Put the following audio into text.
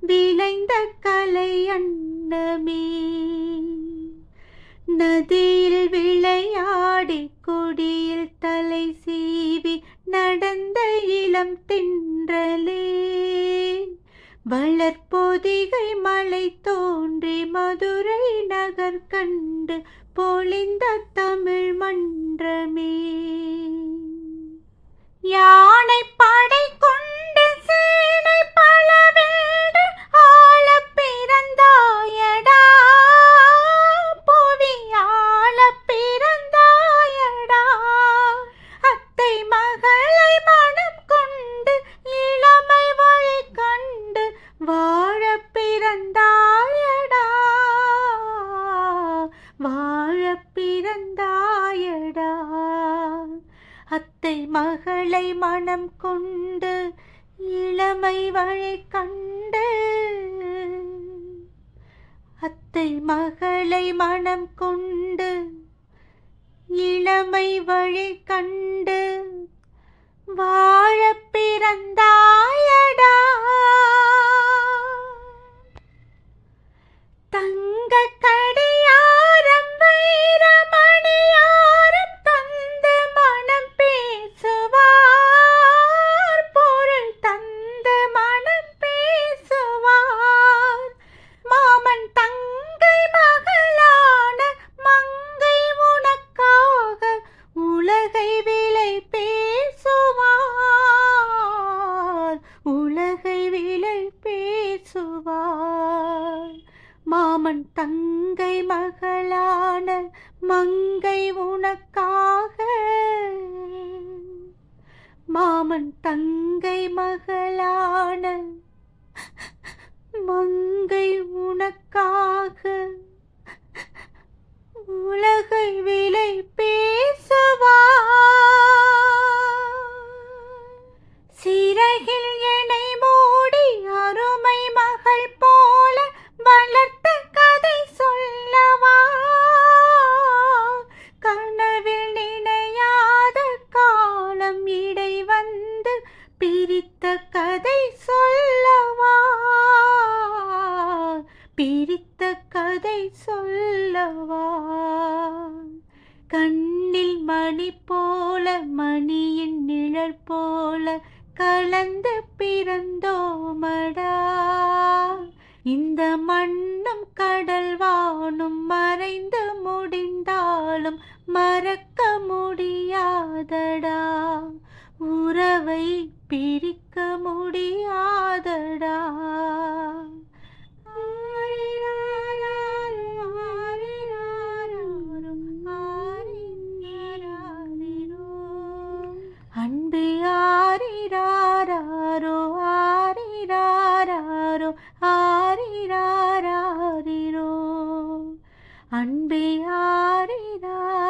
விளைந்த கலை அன்னமே. நதியில் விளையாடி கொடியில் தலை சீவி நடந்த இளம் தென்றலே. வளர்பொதிகை மலை தோன்றி மதுரை நகர் கண்டு பொழிந்த தமிழ் மன்றமே. யானை படை கொண்டு சேனை பலவேறு ஆள பிறந்தாயடா, புவி ஆள பிறந்தாயடா. அத்தை மகளை மனம் கொண்டு இளமை வழி கண்டு வாழ பிறந்தாயடா, வாழ பிறந்தாயடா. அத்தை மகளை மனம் கொண்டு இளமை வழி கண்டு, அத்தை மகளை மனம் கொண்டு இளமை வழி கண்டு வாழ பிறந்தாயடா. தங்க கடியாரம் வைரமணியாரம் தந்து மனம் பேசுவார், பொருள் தந்து மனம் பேசுவார். மாமன் தங்கை மகளான மங்கை உனக்காக உலகை விலை பேசுவார், உலகை விலை பேசுவார். மாமன் தங்கை மகளான மங்கை உனக்காக, மாமன் தங்கை மகளான மங்கை உனக்காக உலகை விலை பேசுவார். சிறகில் என்னை மூடி அருமை மகள் போல வளர்த்த கதை சொல்லவா, கனவில் நினையாத காலம் இடை வந்து பிரித்த கதை சொல்லவா, பிரித்த கதை சொல்லவா. கண்ணில் மணி போல மணியின் நிழல் போல கலந்து பிறந்தோமடா. இந்த மண்ணும் கடல் வானும் மறைந்து முடிந்தாலும் மறக்க முடியாதடா, உறவை பிரிக்க முடியாதடா. அன்பே ஆரிராரோ ஆரிராரோ ஆரிராரோ, அன்பே ஆரிராரோ.